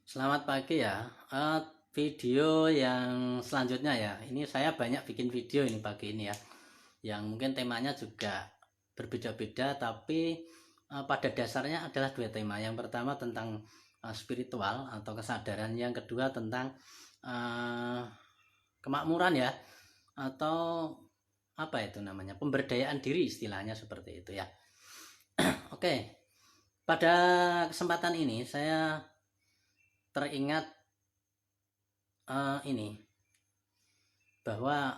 Selamat pagi ya. Video yang selanjutnya ya. Ini saya banyak bikin video ini pagi ini ya. Yang mungkin temanya juga berbeda-beda, tapi pada dasarnya adalah dua tema. Yang pertama tentang spiritual atau kesadaran. Yang kedua tentang uh, kemakmuran ya, atau apa itu namanya, pemberdayaan diri istilahnya seperti itu ya. Oke, pada kesempatan ini saya teringat ini bahwa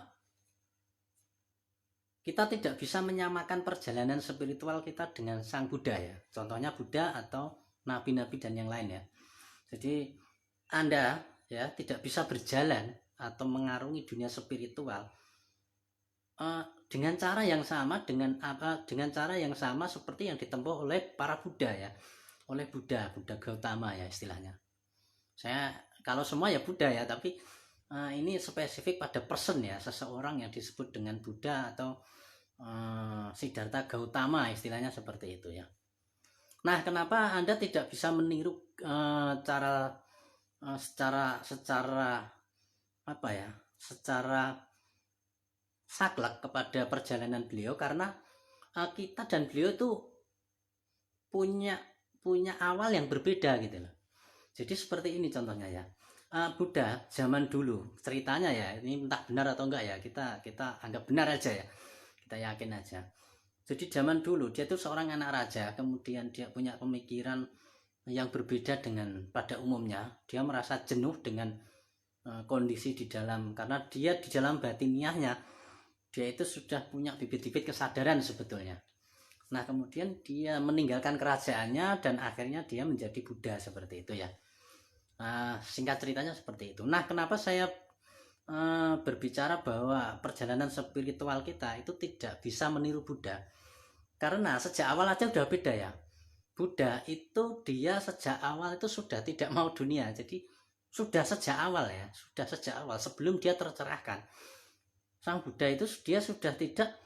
kita tidak bisa menyamakan perjalanan spiritual kita dengan Sang Buddha ya. Contohnya Buddha atau nabi-nabi dan yang lain ya. Jadi Anda ya tidak bisa berjalan atau mengarungi dunia spiritual dengan cara yang sama dengan cara yang sama seperti yang ditempuh oleh para Buddha ya. Oleh Buddha Gautama ya istilahnya. Saya kalau semua ya Buddha ya, tapi ini spesifik pada person ya, seseorang yang disebut dengan Buddha atau Siddhartha Gautama istilahnya seperti itu ya. Nah, kenapa Anda tidak bisa meniru secara apa ya? Secara saklek kepada perjalanan beliau, karena kita dan beliau itu punya punya awal yang berbeda gitu loh. Jadi seperti ini contohnya ya. Buddha zaman dulu ceritanya ya, ini entah benar atau enggak ya, kita anggap benar aja ya, kita yakin aja. Jadi zaman dulu dia tuh seorang anak raja, kemudian dia punya pemikiran yang berbeda dengan pada umumnya. Dia merasa jenuh dengan kondisi di dalam, karena dia di dalam batiniahnya dia itu sudah punya bibit-bibit kesadaran sebetulnya. Nah, kemudian dia meninggalkan kerajaannya dan akhirnya dia menjadi Buddha seperti itu ya. Singkat ceritanya seperti itu. Nah, kenapa saya berbicara bahwa perjalanan spiritual kita itu tidak bisa meniru Buddha? Karena sejak awal aja udah beda ya. Buddha itu dia sejak awal itu sudah tidak mau dunia. Jadi sudah sejak awal ya, sudah sejak awal sebelum dia tercerahkan. Sang Buddha itu dia sudah tidak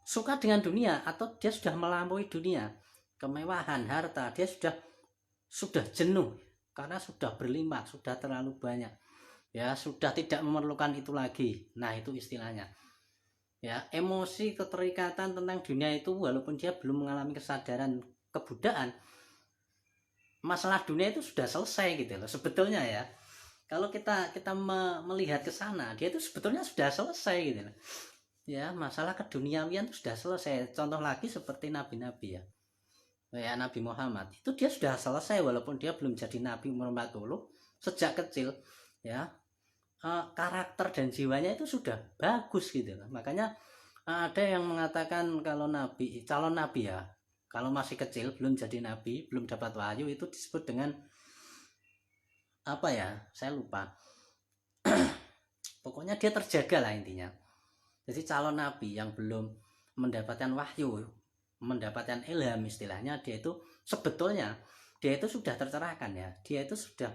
suka dengan dunia, atau dia sudah melampaui dunia, kemewahan, harta, dia sudah jenuh karena sudah berlimpah, sudah terlalu banyak ya, sudah tidak memerlukan itu lagi. Nah, itu istilahnya ya, emosi keterikatan tentang dunia itu, walaupun dia belum mengalami kesadaran kebudaan, masalah dunia itu sudah selesai gitu loh sebetulnya ya. Kalau kita melihat ke sana, dia itu sebetulnya sudah selesai gitu loh ya, masalah keduniawian itu sudah selesai. Contoh lagi seperti nabi-nabi ya, kayak Nabi Muhammad itu dia sudah selesai, walaupun dia belum jadi nabi umur 40, sejak kecil ya, karakter dan jiwanya itu sudah bagus gitu loh. Makanya ada yang mengatakan kalau calon nabi ya, kalau masih kecil belum jadi nabi, belum dapat wahyu, itu disebut dengan apa ya, saya lupa, pokoknya dia terjaga lah intinya. Jadi calon nabi yang belum mendapatkan wahyu, mendapatkan ilham istilahnya, dia itu sebetulnya dia itu sudah tercerahkan ya, dia itu sudah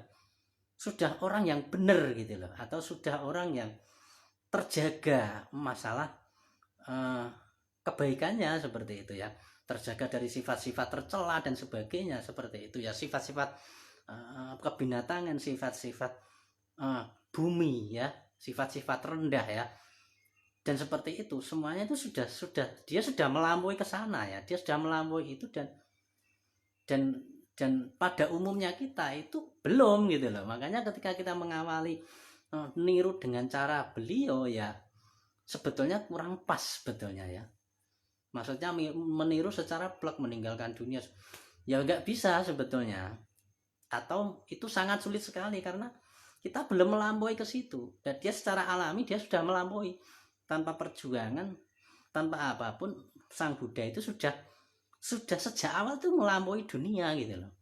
orang yang benar gitu loh, atau sudah orang yang terjaga masalah kebaikannya seperti itu ya, terjaga dari sifat-sifat tercela dan sebagainya seperti itu ya, sifat-sifat kebinatangan, sifat-sifat bumi ya, sifat-sifat rendah ya. Dan seperti itu semuanya itu dia sudah melampaui ke sana ya, dia sudah melampaui itu, dan dan pada umumnya kita itu belum gitu loh. Makanya ketika kita mengawali niru dengan cara beliau ya, sebetulnya kurang pas sebetulnya ya. Maksudnya meniru secara plek, meninggalkan dunia ya nggak bisa sebetulnya, atau itu sangat sulit sekali karena kita belum melampaui ke situ, dan dia secara alami dia sudah melampaui tanpa perjuangan, tanpa apapun. Sang Buddha itu sudah sejak awal tuh melampaui dunia gitu loh.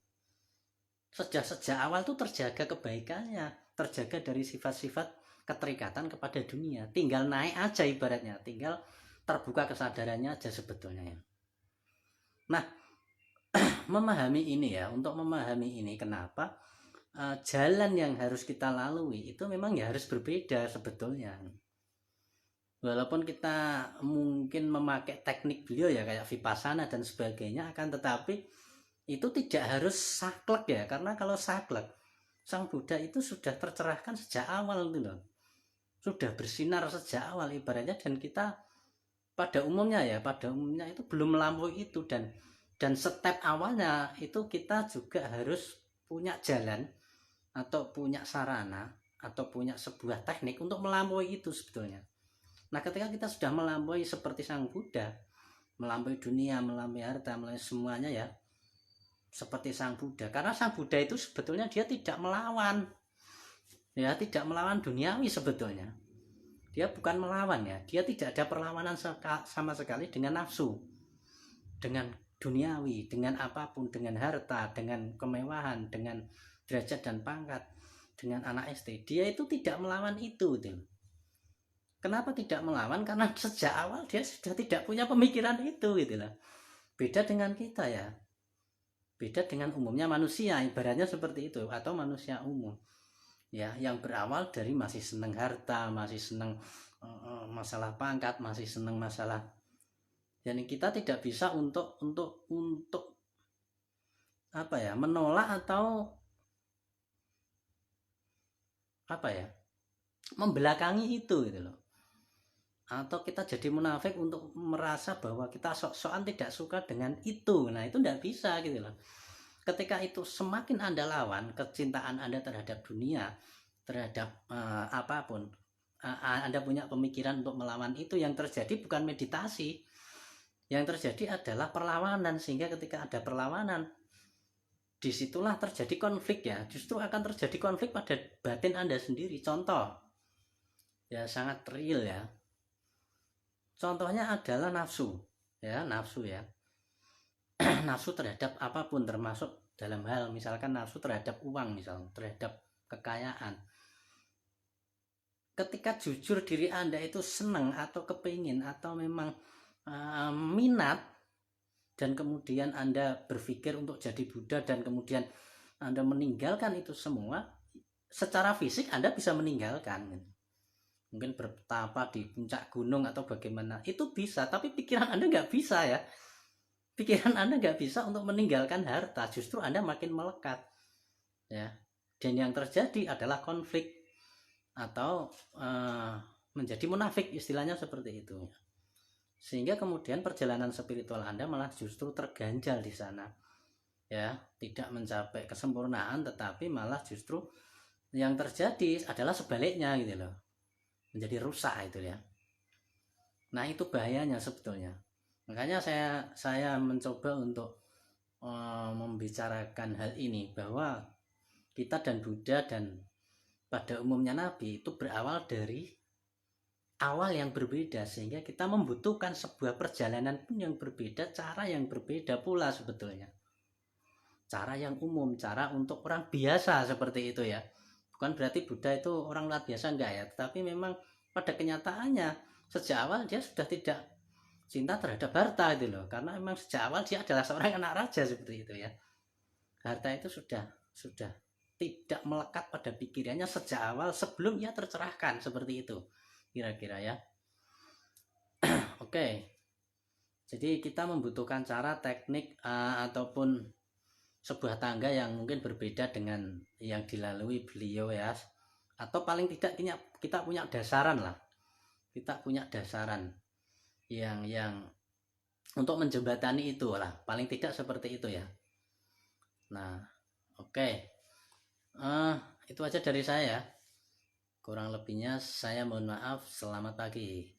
Sejak awal tuh terjaga kebaikannya, terjaga dari sifat-sifat keterikatan kepada dunia. Tinggal naik aja ibaratnya, tinggal terbuka kesadarannya aja sebetulnya ya. Nah, memahami ini ya, untuk memahami ini kenapa jalan yang harus kita lalui itu memang ya harus berbeda sebetulnya. Walaupun kita mungkin memakai teknik beliau ya, kayak vipassana dan sebagainya, akan tetapi itu tidak harus saklek ya, karena kalau saklek Sang Buddha itu sudah tercerahkan sejak awal itu loh, sudah bersinar sejak awal ibaratnya, dan kita pada umumnya itu belum melampaui itu, dan step awalnya itu kita juga harus punya jalan atau punya sarana atau punya sebuah teknik untuk melampaui itu sebetulnya. Nah, ketika kita sudah melampaui seperti Sang Buddha, melampaui dunia, melampaui harta, melampaui semuanya ya, seperti Sang Buddha. Karena Sang Buddha itu sebetulnya dia tidak melawan, ya, tidak melawan duniawi sebetulnya. Dia bukan melawan ya, dia tidak ada perlawanan sama sekali dengan nafsu, dengan duniawi, dengan apapun, dengan harta, dengan kemewahan, dengan derajat dan pangkat, dengan anak istri. Dia itu tidak melawan itu. Kenapa tidak melawan? Karena sejak awal dia sudah tidak punya pemikiran itu gitu lah. Beda dengan kita ya. Beda dengan umumnya manusia, ibaratnya seperti itu, atau manusia umum. Ya, yang berawal dari masih senang harta, masih senang masalah pangkat, masih senang masalah. Jadi kita tidak bisa untuk apa ya, menolak atau apa ya, membelakangi itu gitu loh. Atau kita jadi munafik untuk merasa bahwa kita sok-sokan tidak suka dengan itu. Nah, itu tidak bisa gitu loh. Ketika itu semakin Anda lawan, kecintaan Anda terhadap dunia, terhadap apapun, Anda punya pemikiran untuk melawan itu, yang terjadi bukan meditasi, yang terjadi adalah perlawanan. Sehingga ketika ada perlawanan, disitulah terjadi konflik ya. Justru akan terjadi konflik pada batin Anda sendiri. Contoh ya, sangat real ya. Contohnya adalah nafsu ya, nafsu ya. Nafsu terhadap apapun, termasuk dalam hal misalkan nafsu terhadap uang, misal terhadap kekayaan. Ketika jujur diri Anda itu senang atau kepingin atau memang minat, dan kemudian Anda berpikir untuk jadi Buddha, dan kemudian Anda meninggalkan itu semua, secara fisik Anda bisa meninggalkan, mungkin bertapa di puncak gunung atau bagaimana, itu bisa, tapi pikiran Anda nggak bisa ya. Pikiran Anda nggak bisa untuk meninggalkan harta, justru Anda makin melekat ya. Dan yang terjadi adalah konflik atau menjadi munafik, istilahnya seperti itu. Sehingga kemudian perjalanan spiritual Anda malah justru terganjal di sana ya, tidak mencapai kesempurnaan, tetapi malah justru yang terjadi adalah sebaliknya gitu loh, menjadi rusak itu ya. Nah, itu bahayanya sebetulnya. Makanya saya mencoba untuk membicarakan hal ini, bahwa kita dan Buddha dan pada umumnya Nabi itu berawal dari awal yang berbeda, sehingga kita membutuhkan sebuah perjalanan pun yang berbeda, cara yang berbeda pula sebetulnya. Cara yang umum, cara untuk orang biasa seperti itu ya. Bukan berarti Buddha itu orang luar biasa, enggak ya, tetapi memang pada kenyataannya sejak awal dia sudah tidak cinta terhadap harta itu loh, karena memang sejak awal dia adalah seorang anak raja seperti itu ya. Harta itu sudah tidak melekat pada pikirannya sejak awal sebelum ia tercerahkan, seperti itu kira-kira ya. Oke, jadi kita membutuhkan cara, teknik ataupun sebuah tangga yang mungkin berbeda dengan yang dilalui beliau ya. Atau paling tidak kita punya dasaran lah, kita punya dasaran yang untuk menjembatani itu lah, paling tidak seperti itu ya. Nah, oke. Itu aja dari saya. Kurang lebihnya saya mohon maaf. Selamat pagi.